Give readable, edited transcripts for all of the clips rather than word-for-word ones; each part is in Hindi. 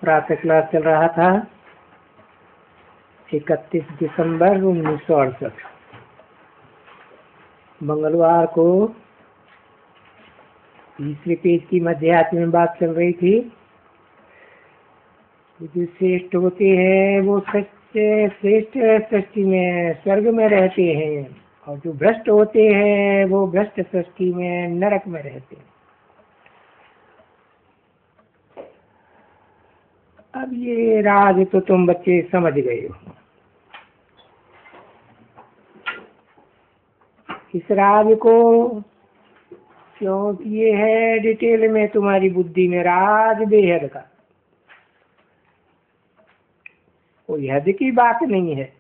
प्रातः क्लास चल रहा था 31 दिसंबर 1968 मंगलवार को। तीसरे पेज की मध्यात्म में बात चल रही थी। जो श्रेष्ठ होते हैं वो श्रेष्ठ सृष्टि में स्वर्ग में रहते हैं, और जो भ्रष्ट होते हैं वो भ्रष्ट सृष्टि में नरक में रहते हैं। अब ये राज तो तुम बच्चे समझ गए हो। इस राज को क्योंकि ये है डिटेल में तुम्हारी बुद्धि में राज बेहद का, कोई हद की बात नहीं है।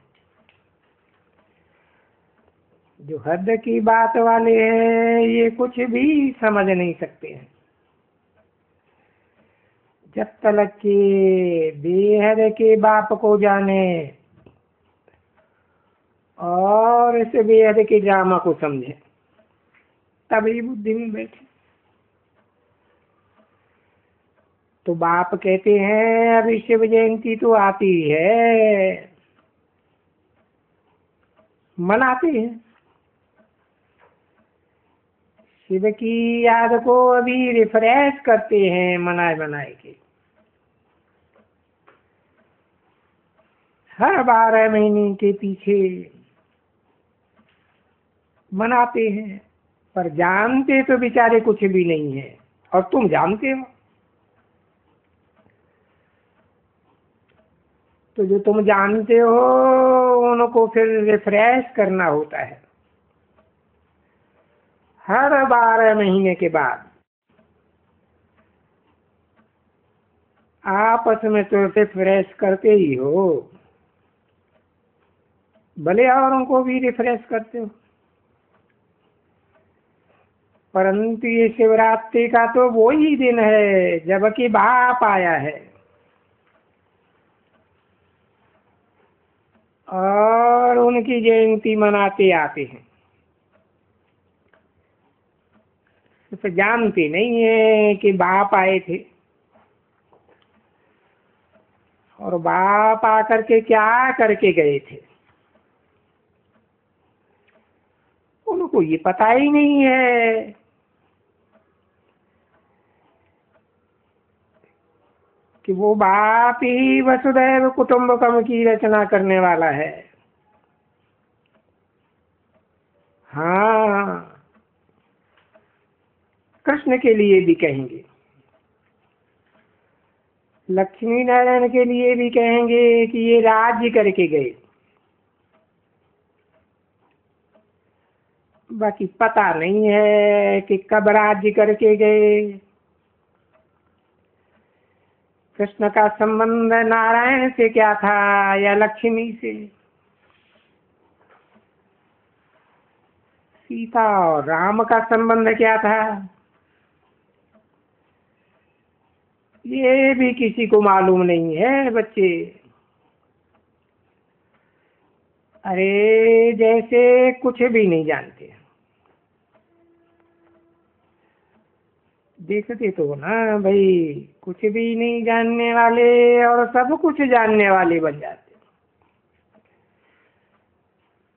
जो हद की बात वाले हैं ये कुछ भी समझ नहीं सकते हैं। जब तक के बेहद के बाप को जाने और इस बेहद के ड्रामा को समझे तभी बुद्धि में बैठे। तो बाप कहते हैं अभी शिव जयंती तो आती है, मनाते हैं। शिव की याद को अभी रिफ्रेश करते हैं मनाए मनाए के। हर 12 महीने के पीछे मनाते हैं, पर जानते तो बेचारे कुछ भी नहीं है, और तुम जानते हो। तो जो तुम जानते हो उनको फिर रिफ्रेश करना होता है हर 12 महीने के बाद। आपस में तो रिफ्रेश करते ही हो, भले औरों को भी रिफ्रेश करते हो। परंतु ये शिवरात्रि का तो वो ही दिन है जबकि बाप आया है, और उनकी जयंती मनाते आते हैं। तो जानते नहीं है कि बाप आए थे, और बाप आकर के क्या करके गए थे उनको ये पता ही नहीं है। कि वो बाप ही वसुधैव कुटुंबकम की रचना करने वाला है। हाँ, कृष्ण के लिए भी कहेंगे, लक्ष्मी नारायण के लिए भी कहेंगे कि ये राज्य करके गए। बाकी पता नहीं है कि कब राज्य करके गए। कृष्ण का संबंध नारायण से क्या था या लक्ष्मी से? सीता और राम का संबंध क्या था ये भी किसी को मालूम नहीं है बच्चे। अरे जैसे कुछ भी नहीं जानते। देखते तो ना भाई, कुछ भी नहीं जानने वाले और सब कुछ जानने वाले बन जाते।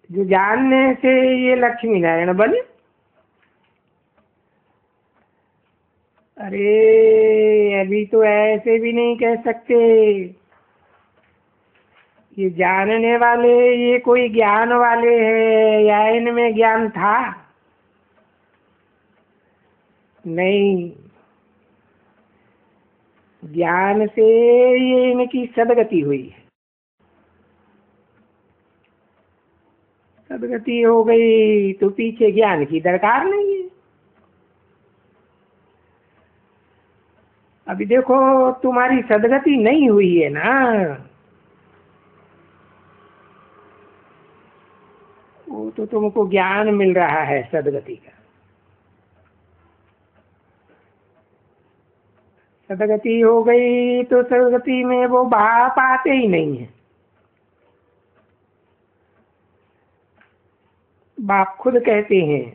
जो जानने से ये लक्ष्मी नारायण बने। अरे अभी तो ऐसे भी नहीं कह सकते ये जानने वाले ये कोई ज्ञान वाले हैं या इनमें ज्ञान था। नहीं, ज्ञान से ये इनकी सदगति हुई है। सदगति हो गई तो पीछे ज्ञान की दरकार नहीं है। अभी देखो तुम्हारी सदगति नहीं हुई है ना, वो तो तुमको ज्ञान मिल रहा है सदगति का। सदगति हो गई तो सदगति में वो बाप आते ही नहीं है। बाप खुद कहते हैं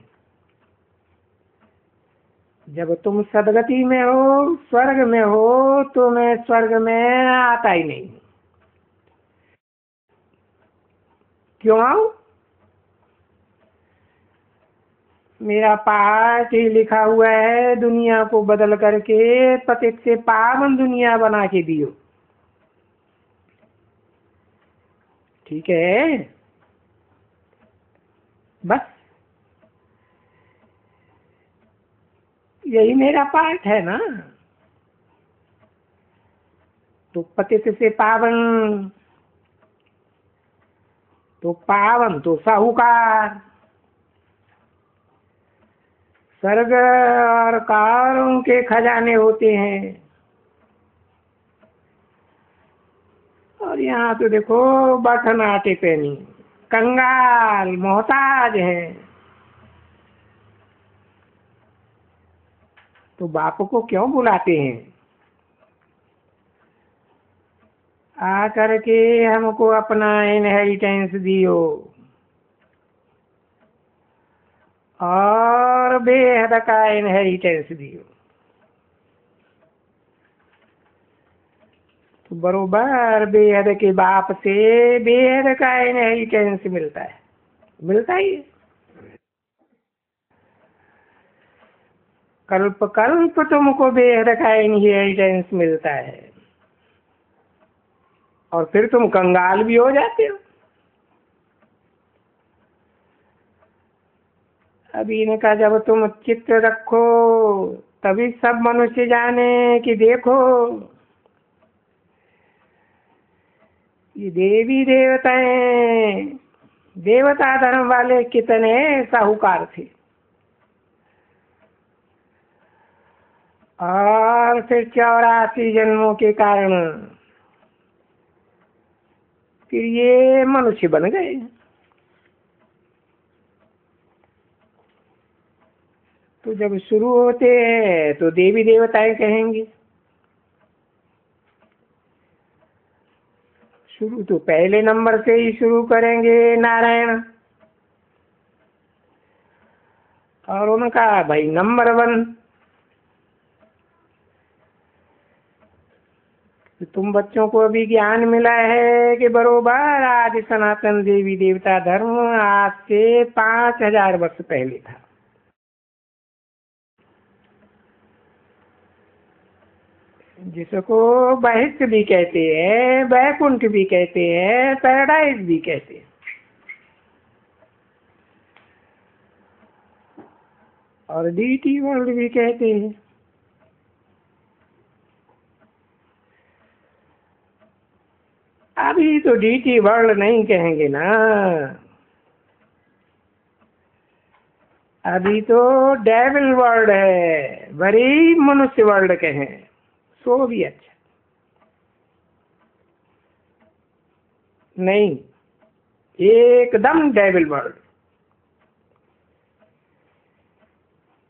जब तुम सदगति में हो, स्वर्ग में हो, तो मैं स्वर्ग में आता ही नहीं। क्यों आऊं? मेरा पाठ ही लिखा हुआ है, दुनिया को बदल करके पतित से पावन दुनिया बना के दियो। ठीक है, बस यही मेरा पाठ है ना। तो पतित से पावन, तो पावन तो साहूकार। स्वर्ग और कारों के खजाने होते हैं, और यहाँ तो देखो बटन आटे पहनी कंगाल मोहताज है। तो बाप को क्यों बुलाते हैं? आ करके हमको अपना इनहेरिटेंस दियो और बेहद का इनहेरिटेंस दियो। तो बरोबर बेहद के बाप से बेहद का इनहेरिटेंस मिलता है, मिलता ही है। कल्प कल्प तुमको बेहद का इनहेरिटेंस मिलता है, और फिर तुम कंगाल भी हो जाते हो। अभी इनका जब तुम चित्त रखो तभी सब मनुष्य जाने कि देखो ये देवी देवताएं, देवता धर्म वाले कितने साहूकार थे। और फिर 84 जन्मों के कारण फिर ये मनुष्य बन गए। तो जब शुरू होते हैं तो देवी देवताएं कहेंगे। शुरू तो पहले नंबर से ही शुरू करेंगे नारायण, और उनका भाई नंबर 1। तुम बच्चों को अभी ज्ञान मिला है कि बरोबर आज सनातन देवी देवता धर्म आज से 5000 वर्ष पहले था। जिसको बहिष्ठ भी कहते हैं, वैकुंठ भी कहते हैं, पैराडाइज भी कहते हैं, और डीटी वर्ल्ड भी कहते हैं। अभी तो डीटी वर्ल्ड नहीं कहेंगे ना, अभी तो डेविल वर्ल्ड है, बड़ी मनुष्य वर्ल्ड कहें सो भी अच्छा। नहीं, एकदम डेविल वर्ल्ड,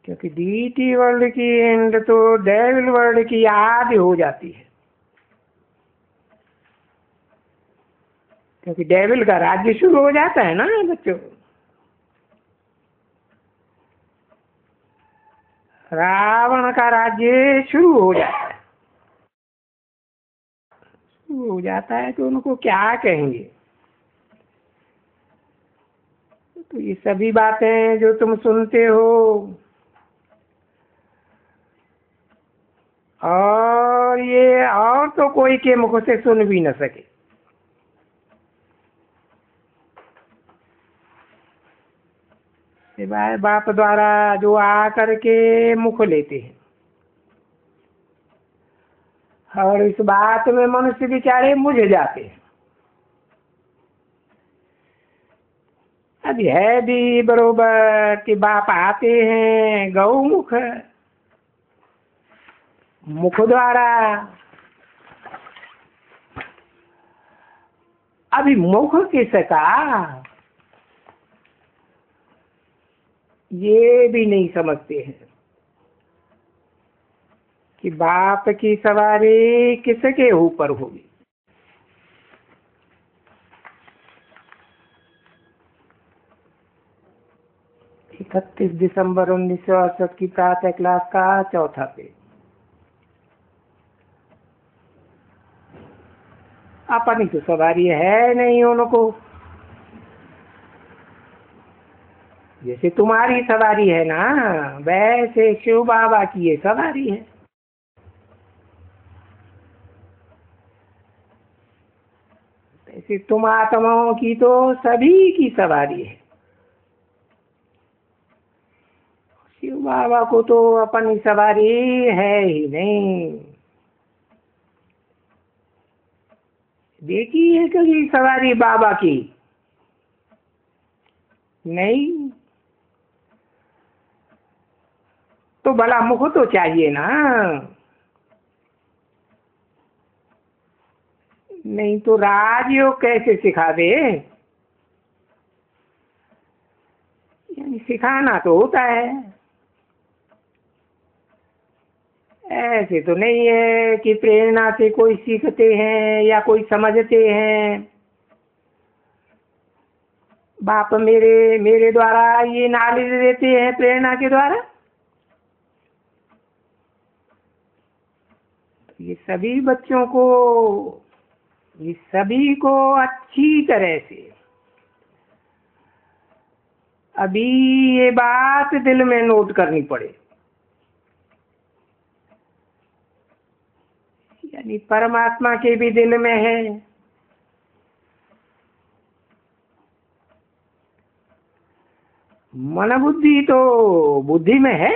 क्योंकि डीटी वर्ल्ड की एंड तो डेविल वर्ल्ड की आदि हो जाती है। क्योंकि डेविल का राज्य शुरू हो जाता है ना बच्चों। रावण का राज्य शुरू हो जाता है, शुरू हो जाता है तो उनको क्या कहेंगे। तो ये सभी बातें जो तुम सुनते हो, और ये और तो कोई के मुख से सुन भी न सके। सिवाय बाप द्वारा जो आ करके मुख लेते हैं। और इस बात में मनुष्य बेचारे मुझ जाते हैं। अब है भी बरोबर कि बाप आते हैं गौमुख, मुख द्वारा। अभी मुख किसका ये भी नहीं समझते हैं कि बाप की सवारी किसके ऊपर होगी। 31 दिसंबर 1968 की प्रातः क्लास का चौथा पेज। अपनी तो सवारी है नहीं उनको, जैसे तुम्हारी सवारी है ना वैसे शिव बाबा की ये सवारी है। ऐसे तुम आत्माओं की तो सभी की सवारी है। शिव बाबा को तो अपनी सवारी है ही नहीं। देखी है कभी सवारी बाबा की? नहीं। तो भला मुख तो चाहिए ना, नहीं तो राजयोग कैसे सिखा दे? यानी सिखाना तो होता है, ऐसे तो नहीं है कि प्रेरणा से कोई सीखते हैं या कोई समझते हैं। बाप मेरे मेरे द्वारा ये नॉलेज देते हैं प्रेरणा के द्वारा। ये सभी बच्चों को, ये सभी को अच्छी तरह से अभी ये बात दिल में नोट करनी पड़े। यानी परमात्मा के भी दिल में है, मन बुद्धि तो बुद्धि में है।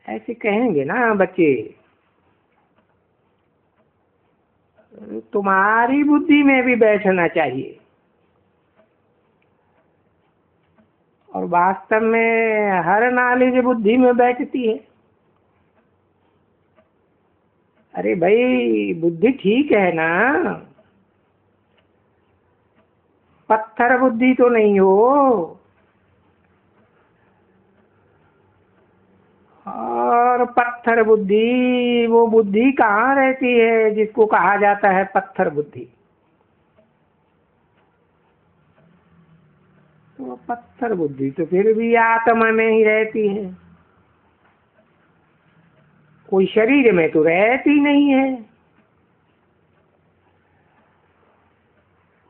ऐसे कहेंगे ना बच्चे, तुम्हारी बुद्धि में भी बैठना चाहिए। और वास्तव में हर नॉलेज बुद्धि में बैठती है। अरे भाई बुद्धि ठीक है ना, पत्थर बुद्धि तो नहीं हो। और पत्थर बुद्धि, वो बुद्धि कहाँ रहती है जिसको कहा जाता है पत्थर बुद्धि? तो पत्थर बुद्धि तो फिर भी आत्मा में ही रहती है, कोई शरीर में तो रहती नहीं है।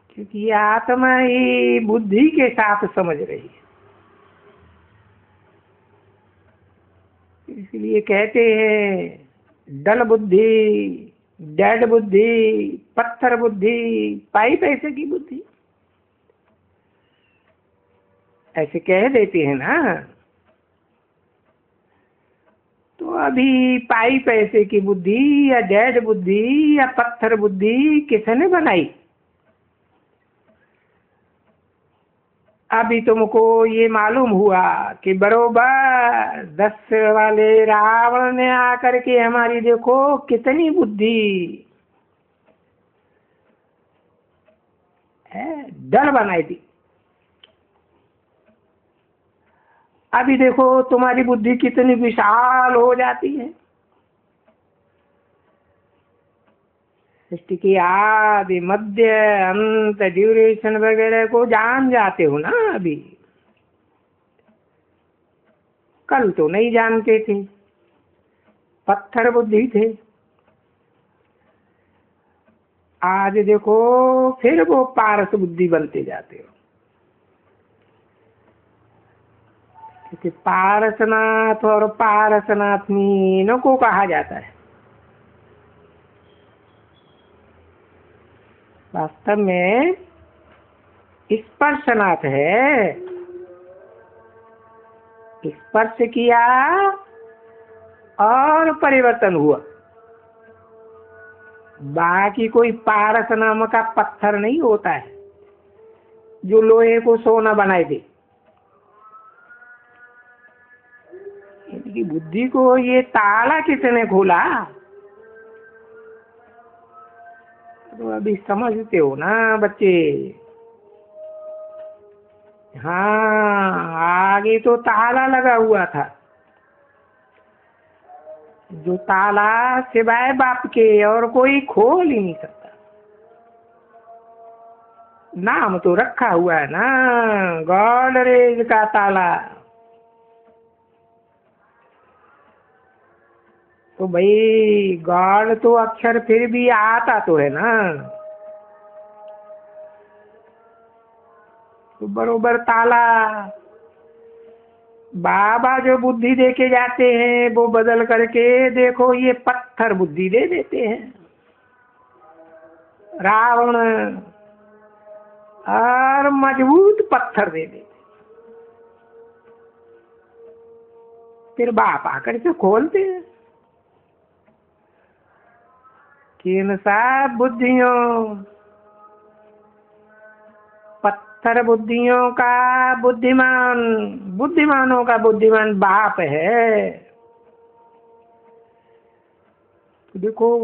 क्योंकि आत्मा ही बुद्धि के साथ समझ रही है। इसलिए कहते हैं डल बुद्धि, डेड बुद्धि, पत्थर बुद्धि, पाई पैसे की बुद्धि, ऐसे कह देते हैं ना। तो अभी पाई पैसे की बुद्धि या डेड बुद्धि या पत्थर बुद्धि किसने बनाई? अभी तुमको ये मालूम हुआ कि बरोबर 10 वाले रावण ने आकर के हमारी देखो कितनी बुद्धि है डर बनाई थी। अभी देखो तुम्हारी बुद्धि कितनी विशाल हो जाती है। सृष्टि की आदि मध्य अंत ड्यूरेशन वगैरह को जान जाते हो ना। अभी कल तो नहीं जानते थे, पत्थर बुद्धि थे। आज देखो फिर वो पारस बुद्धि बनते जाते हो। क्योंकि पारसनाथ और पारसनाथनी इनको कहा जाता है। वास्तव में स्पर्शनाथ है, स्पर्श किया और परिवर्तन हुआ। बाकी कोई पारस नाम का पत्थर नहीं होता है जो लोहे को सोना बनाए दे। इनकी बुद्धि को ये ताला किसने खोला? तो अभी समझते हो ना बच्चे। हाँ आगे तो ताला लगा हुआ था, जो ताला सिवाय बाप के और कोई खोल ही नहीं सकता। नाम तो रखा हुआ है ना, गोदरेज का ताला। तो भाई गॉड तो अक्षर फिर भी आता तो है ना, तो बरोबर ताला। बाबा जो बुद्धि दे के जाते हैं वो बदल करके देखो ये पत्थर बुद्धि दे देते हैं। रावण और मजबूत पत्थर दे देते, फिर बाप आकर के खोलते हैं कि इन सब बुद्धियों, पत्थर बुद्धियों का बुद्धिमान, बुद्धिमानों का बुद्धिमान बाप है। तो देखो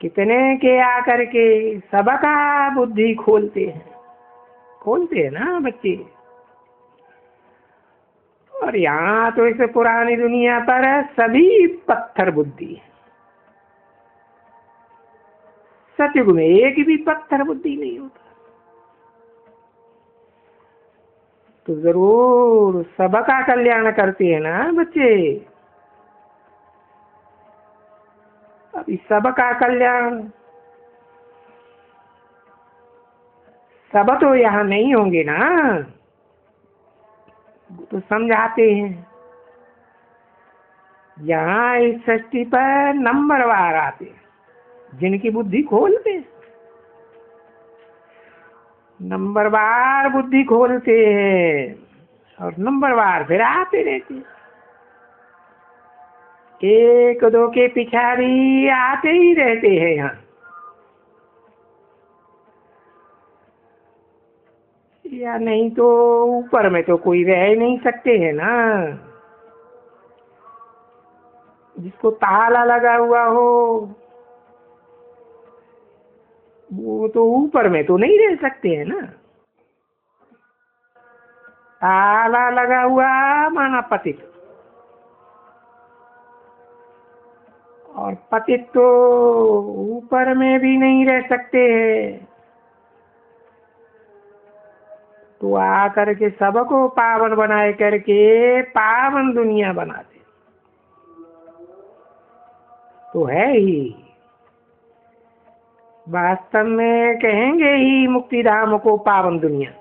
कितने के आकर के सबका बुद्धि खोलते हैं ना बच्चे। और यहाँ तो इस पुरानी दुनिया पर सभी पत्थर बुद्धि है। सतयुग में एक भी पत्थर बुद्धि नहीं होता। तो जरूर सबका कल्याण करते हैं ना बच्चे। अभी सबका कल्याण, सब तो यहाँ नहीं होंगे ना, तो समझाते हैं। यहाँ इस सृष्टि पर नंबरवार आते हैं, जिनकी बुद्धि खोलते, नंबरवार बुद्धि खोलते हैं और नंबरवार फिर आते रहते। एक दो के पिछाड़ी आते ही रहते हैं यहाँ। या नहीं तो ऊपर में तो कोई रह ही नहीं सकते हैं ना। जिसको ताला लगा हुआ हो वो तो ऊपर में तो नहीं रह सकते हैं ना। ताला लगा हुआ माना पतित, और पतित तो ऊपर में भी नहीं रह सकते हैं। तो आकर के सबको पावन बनाए करके पावन दुनिया बनाते तो है ही। वास्तव में कहेंगे ही मुक्तिधाम को पावन दुनिया,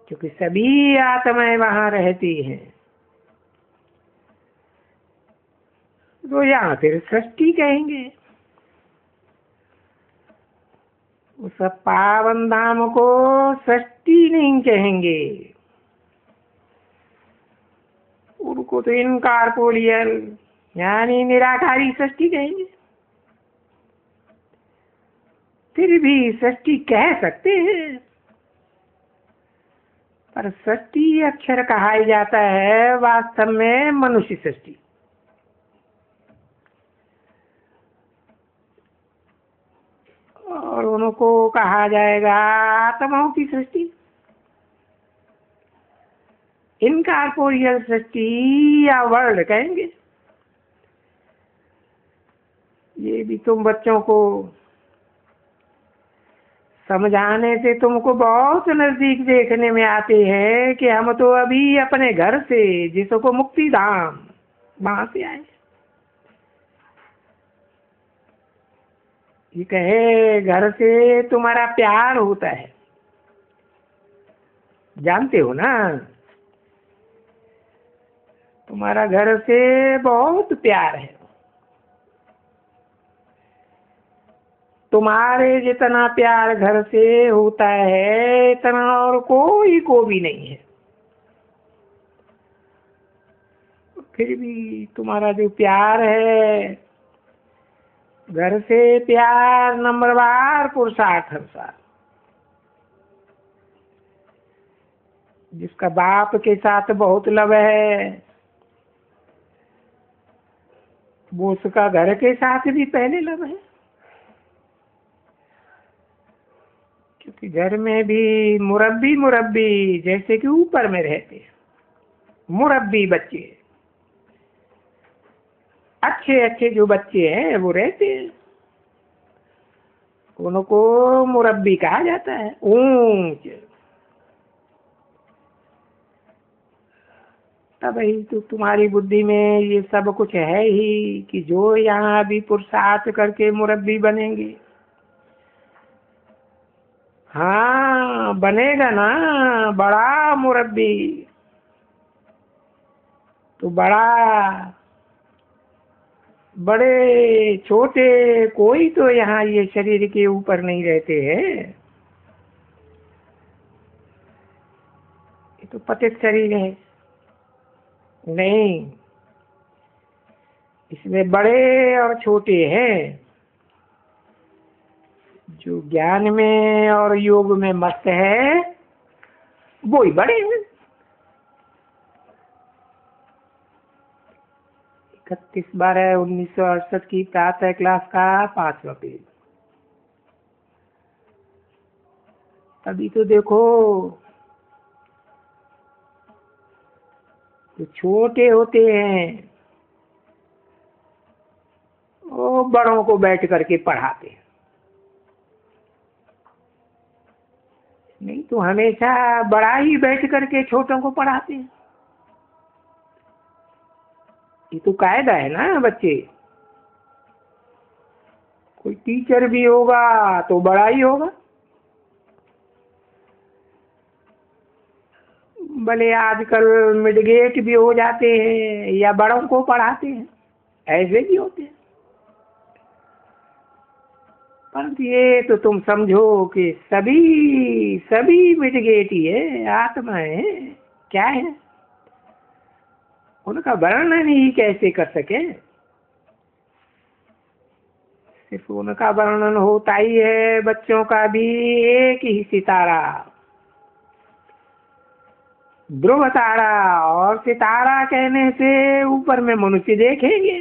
क्योंकि सभी आत्माएं वहां रहती हैं। तो यहाँ फिर सृष्टि कहेंगे। उस पावन धाम को सृष्टि नहीं कहेंगे, उनको तो इनकॉर्पोरियल यानी निराकारी सृष्टि कहेंगे। फिर भी सृष्टि कह सकते हैं, पर सृष्टि अक्षर कहा जाता है, वास्तव में मनुष्य सृष्टि। और उनको कहा जाएगा आत्माओं की सृष्टि, इनकॉर्पोरियल सृष्टि या वर्ल्ड कहेंगे। ये भी तुम बच्चों को समझाने से तुमको बहुत नजदीक देखने में आते हैं कि हम तो अभी अपने घर से, जिसको मुक्ति धाम, वहां से आए। ये कहे घर से तुम्हारा प्यार होता है, जानते हो ना, तुम्हारा घर से बहुत प्यार है। तुम्हारे जितना प्यार घर से होता है इतना और कोई को भी नहीं है। फिर भी तुम्हारा जो प्यार है, घर से प्यार नंबरवार पुरुषार्थ अनुसार। जिसका बाप के साथ बहुत लव है वो उसका घर के साथ भी पहले लव है, क्योंकि घर में भी मुरब्बी जैसे कि ऊपर में रहते हैं, मुरब्बी बच्चे, अच्छे अच्छे जो बच्चे हैं वो रहते हैं। उनको मुरब्बी कहा जाता है, ऊंच। तब ही तो तुम्हारी बुद्धि में ये सब कुछ है ही कि जो यहाँ अभी पुरुषार्थ करके मुरब्बी बनेंगे। हाँ बनेगा ना बड़ा मुरब्बी, तो बड़ा बड़े छोटे कोई तो यहाँ ये शरीर के ऊपर नहीं रहते हैं। ये तो पतित शरीर है। नहीं, इसमें बड़े और छोटे हैं। जो ज्ञान में और योग में मस्त है वो ही बड़े हैं। 31/12/1968 की प्रातः क्लास का 5वां पेज। अभी तो देखो, तो छोटे होते हैं वो बड़ों को बैठ करके पढ़ाते हैं। नहीं तो हमेशा बड़ा ही बैठ करके छोटों को पढ़ाते हैं। ये तो कायदा है ना बच्चे। कोई टीचर भी होगा तो बड़ा ही होगा, भले आजकल मिडगेट भी हो जाते हैं या बड़ों को पढ़ाते हैं, ऐसे भी होते हैं। परंतु ये तो तुम समझो कि सभी सभी मिडगेट ही है, आत्मा है। क्या है, उनका वर्णन ही कैसे कर सके। सिर्फ उनका वर्णन होता ही है बच्चों का भी एक ही सितारा, ध्रुव तारा। और सितारा कहने से ऊपर में मनुष्य देखेंगे।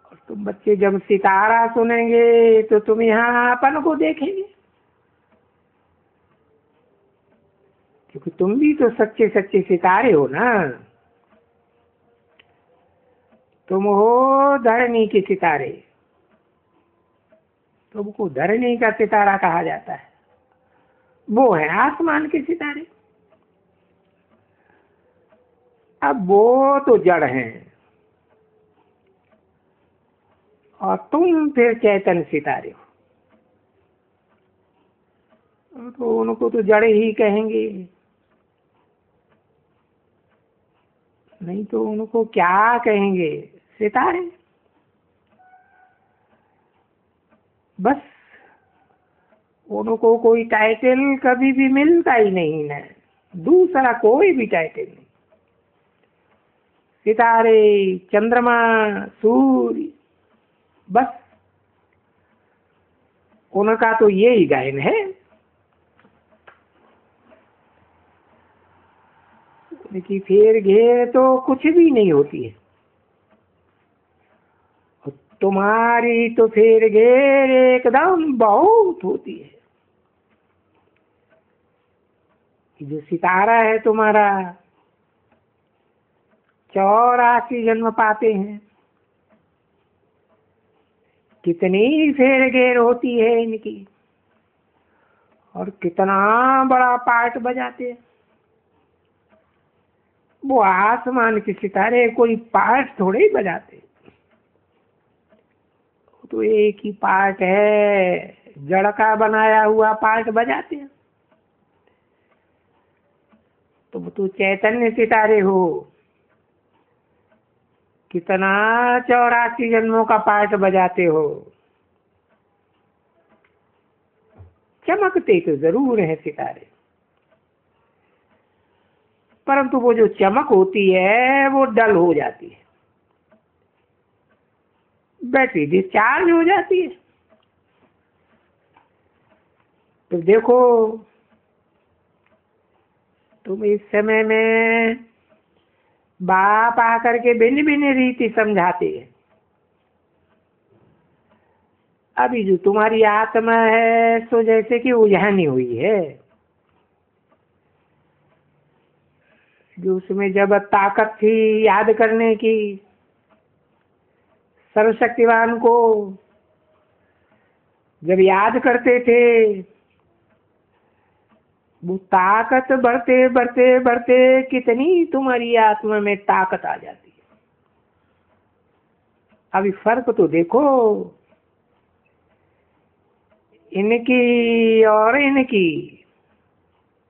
और तुम बच्चे जब सितारा सुनेंगे तो तुम यहाँ अपन को देखेंगे, क्योंकि तुम भी तो सच्चे सच्चे सितारे हो ना। तुम हो धरणी के सितारे, तुमको धरणी का सितारा कहा जाता है। वो है आसमान के सितारे। अब वो तो जड़ हैं और तुम फिर चैतन्य सितारे हो, तो उनको तो जड़ ही कहेंगे। नहीं तो उनको क्या कहेंगे, सितारे। बस उनको कोई टाइटल कभी भी मिलता ही नहीं है, दूसरा कोई भी टाइटल नहीं। सितारे, चंद्रमा, सूर्य, बस उनका तो यही गायन है। उनकी फेर घेर तो कुछ भी नहीं होती है। तुम्हारी तो फेर घेर एकदम बहुत होती है। जो सितारा है तुम्हारा 84 जन्म पाते हैं। कितनी फेर घेर होती है इनकी, और कितना बड़ा पार्ट बजाते हैं। वो आसमान के सितारे कोई पार्ट थोड़े ही बजाते, तो एक ही पार्ट है, जड़ का बनाया हुआ पार्ट बजाते हैं। तुम तो चैतन्य सितारे हो, कितना 84 जन्मों का पार्ट बजाते हो। चमकते तो जरूर है सितारे, परंतु वो जो चमक होती है वो डल हो जाती है, बैटरी डिस्चार्ज हो जाती है। तो देखो, तुम इस समय में बाप आकर के भिन्न भिन्न रीति समझाते हैं। अभी जो तुम्हारी आत्मा है सो जैसे कि उलझनी हुई है, जो उसमें जब ताकत थी याद करने की सर्वशक्तिवान को, जब याद करते थे वो ताकत बढ़ते बढ़ते बढ़ते कितनी तुम्हारी आत्मा में ताकत आ जाती है। अभी फर्क तो देखो इनकी और इनकी।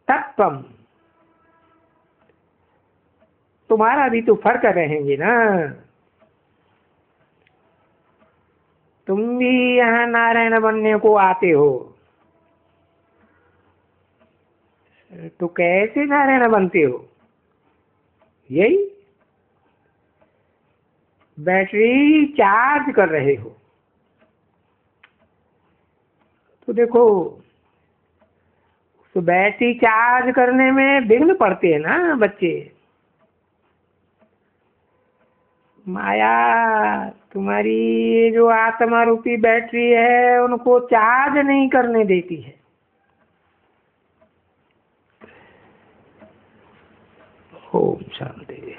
तत्वम तुम्हारा भी तो फर्क रहेंगे ना। तुम भी यहाँ नारायण बनने को आते हो तो कैसे नारायण बनते हो? यही बैटरी चार्ज कर रहे हो। तो देखो तो बैटरी चार्ज करने में विघ्न पड़ते हैं ना बच्चे। माया तुम्हारी ये जो आत्मा रूपी बैटरी है उनको चार्ज नहीं करने देती है। ओम शांति।